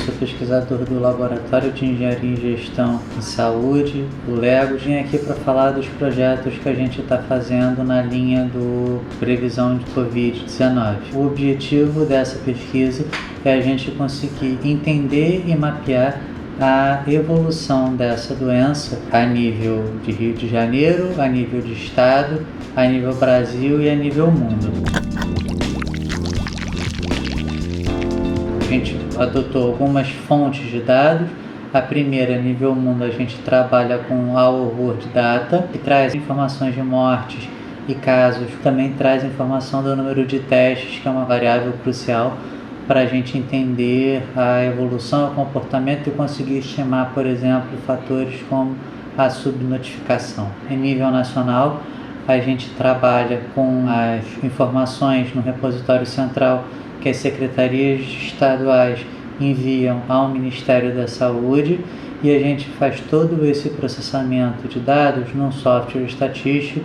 sou pesquisador do Laboratório de Engenharia e Gestão em Saúde, o LEGO. Vim aqui para falar dos projetos que a gente está fazendo na linha do previsão de Covid-19. O objetivo dessa pesquisa é a gente conseguir entender e mapear a evolução dessa doença a nível de Rio de Janeiro, a nível de Estado, a nível Brasil e a nível mundo. A gente adotou algumas fontes de dados. A primeira, a nível mundo, a gente trabalha com Our World Data, que traz informações de mortes e casos. Também traz informação do número de testes, que é uma variável crucial para a gente entender a evolução, o comportamento e conseguir estimar, por exemplo, fatores como a subnotificação. Em nível nacional, a gente trabalha com as informações no repositório central que as secretarias estaduais enviam ao Ministério da Saúde, e a gente faz todo esse processamento de dados num software estatístico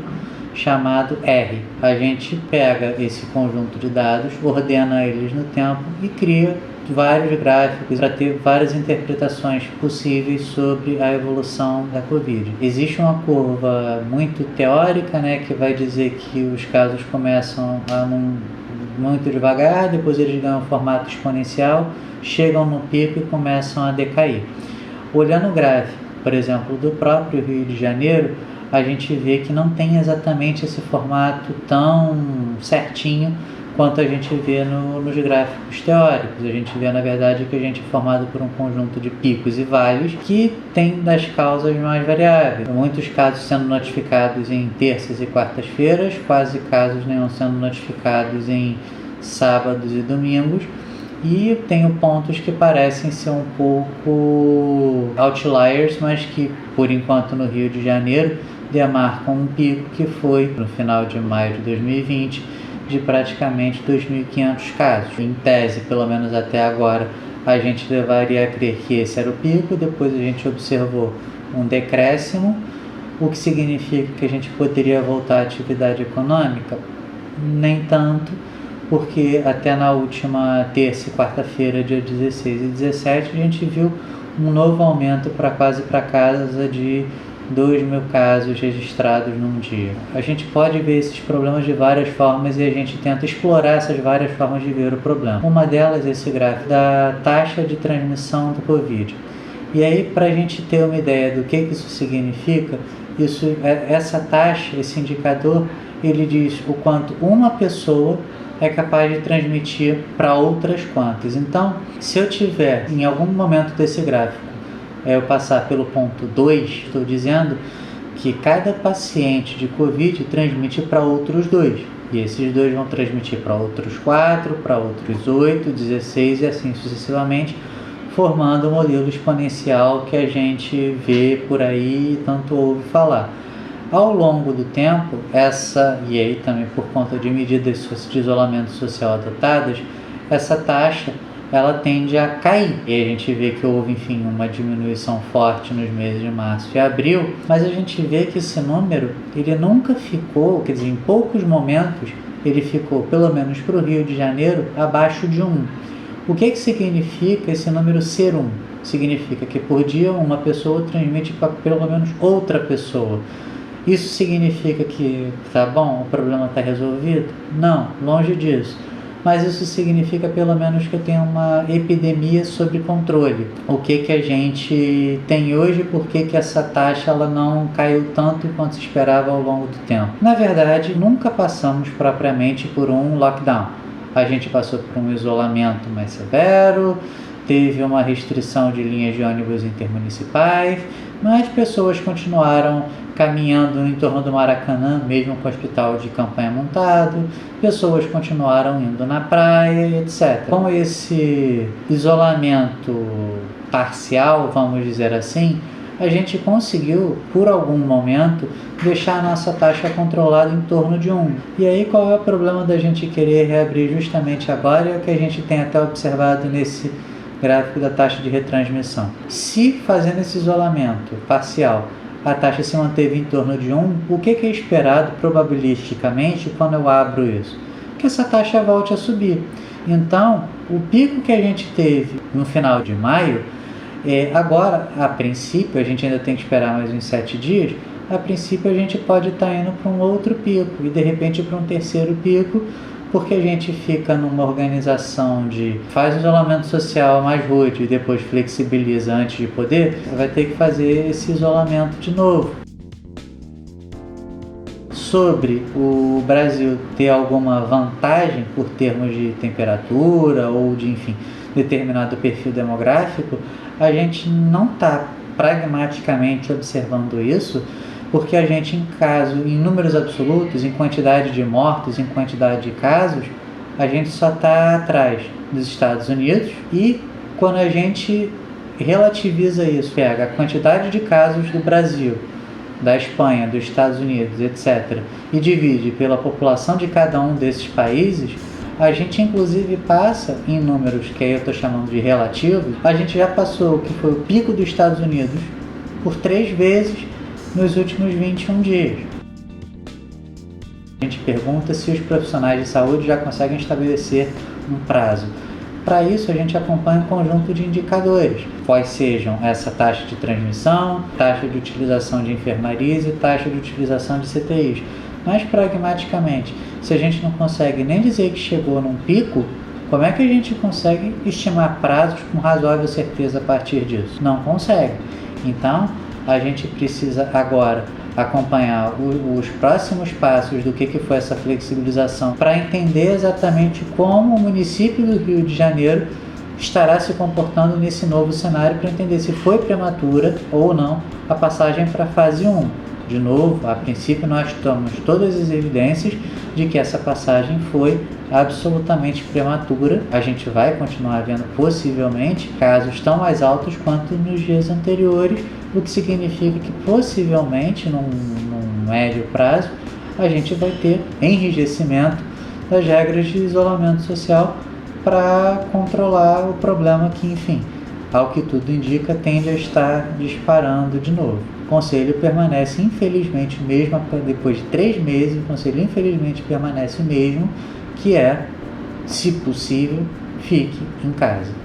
chamado R. A gente pega esse conjunto de dados, ordena eles no tempo e cria vários gráficos para ter várias interpretações possíveis sobre a evolução da Covid. Existe uma curva muito teórica, que vai dizer que os casos começam muito devagar, depois eles ganham um formato exponencial, chegam no pico e começam a decair. Olhando o gráfico, por exemplo, do próprio Rio de Janeiro, a gente vê que não tem exatamente esse formato tão certinho quanto a gente vê nos gráficos teóricos. A gente vê, na verdade, que a gente é formado por um conjunto de picos e vales que tem das causas mais variáveis. Muitos casos sendo notificados em terças e quartas-feiras, quase casos nenhum sendo notificados em sábados e domingos. E tenho pontos que parecem ser um pouco outliers, mas que, por enquanto, no Rio de Janeiro, demarcam um pico que foi no final de maio de 2020, de praticamente 2.500 casos. Em tese, pelo menos até agora, a gente levaria a crer que esse era o pico. Depois a gente observou um decréscimo, o que significa que a gente poderia voltar à atividade econômica? Nem tanto, porque até na última terça e quarta-feira, dia 16 e 17, a gente viu um novo aumento para casa de 2.000 casos registrados num dia. A gente pode ver esses problemas de várias formas e a gente tenta explorar essas várias formas de ver o problema. Uma delas é esse gráfico da taxa de transmissão do Covid. E aí, para a gente ter uma ideia do que isso significa, essa taxa, esse indicador, ele diz o quanto uma pessoa é capaz de transmitir para outras quantas. Então, se eu tiver em algum momento desse gráfico, eu passar pelo ponto 2, estou dizendo que cada paciente de Covid transmite para outros 2. E esses 2 vão transmitir para outros 4, para outros 8, 16 e assim sucessivamente, formando um modelo exponencial que a gente vê por aí e tanto ouve falar. Ao longo do tempo, e aí também por conta de medidas de isolamento social adotadas, essa taxa ela tende a cair. E a gente vê que houve, uma diminuição forte nos meses de março e abril, mas a gente vê que esse número, ele nunca ficou, em poucos momentos, ele ficou, pelo menos para o Rio de Janeiro, abaixo de 1. O que significa esse número ser 1? Significa que por dia uma pessoa transmite para pelo menos outra pessoa. Isso significa que, o problema está resolvido? Não, longe disso. Mas isso significa pelo menos que eu tenho uma epidemia sob controle. O que a gente tem hoje, por que essa taxa ela não caiu tanto quanto se esperava ao longo do tempo? Na verdade, nunca passamos propriamente por um lockdown. A gente passou por um isolamento mais severo, teve uma restrição de linhas de ônibus intermunicipais, mas pessoas continuaram caminhando em torno do Maracanã, mesmo com o hospital de campanha montado, pessoas continuaram indo na praia, etc. Com esse isolamento parcial, vamos dizer assim, a gente conseguiu, por algum momento, deixar a nossa taxa controlada em torno de 1. E aí qual é o problema da gente querer reabrir justamente agora? É o que a gente tem até observado nesse gráfico da taxa de retransmissão. Se fazendo esse isolamento parcial a taxa se manteve em torno de 1, o que é esperado probabilisticamente quando eu abro isso? que essa taxa volte a subir. Então, o pico que a gente teve no final de maio, agora, a princípio, a gente ainda tem que esperar mais uns 7 dias, a princípio a gente pode estar indo para um outro pico e de repente para um terceiro pico, porque a gente fica numa organização de faz o isolamento social mais rude e depois flexibiliza antes de poder, vai ter que fazer esse isolamento de novo. Sobre o Brasil ter alguma vantagem por termos de temperatura ou de, enfim, determinado perfil demográfico, a gente não está pragmaticamente observando isso, porque a gente, em números absolutos, em quantidade de mortos, em quantidade de casos, a gente só está atrás dos Estados Unidos, e quando a gente relativiza isso, pega a quantidade de casos do Brasil, da Espanha, dos Estados Unidos, etc., e divide pela população de cada um desses países, a gente inclusive passa em números que aí eu estou chamando de relativos, a gente já passou o que foi o pico dos Estados Unidos por 3 vezes nos últimos 21 dias. A gente pergunta se os profissionais de saúde já conseguem estabelecer um prazo. Para isso, a gente acompanha um conjunto de indicadores, quais sejam essa taxa de transmissão, taxa de utilização de enfermarias e taxa de utilização de CTIs. Mas, pragmaticamente, se a gente não consegue nem dizer que chegou num pico, como é que a gente consegue estimar prazos com razoável certeza a partir disso? Não consegue. Então, a gente precisa agora acompanhar os próximos passos do que foi essa flexibilização para entender exatamente como o município do Rio de Janeiro estará se comportando nesse novo cenário, para entender se foi prematura ou não a passagem para a fase 1. De novo, a princípio nós temos todas as evidências de que essa passagem foi absolutamente prematura. A gente vai continuar vendo possivelmente casos tão mais altos quanto nos dias anteriores, o que significa que possivelmente num médio prazo a gente vai ter enrijecimento das regras de isolamento social para controlar o problema que, enfim, ao que tudo indica, tende a estar disparando de novo. O Conselho permanece, infelizmente, mesmo depois de 3 meses, o Conselho infelizmente permanece o mesmo, que é, se possível, fique em casa.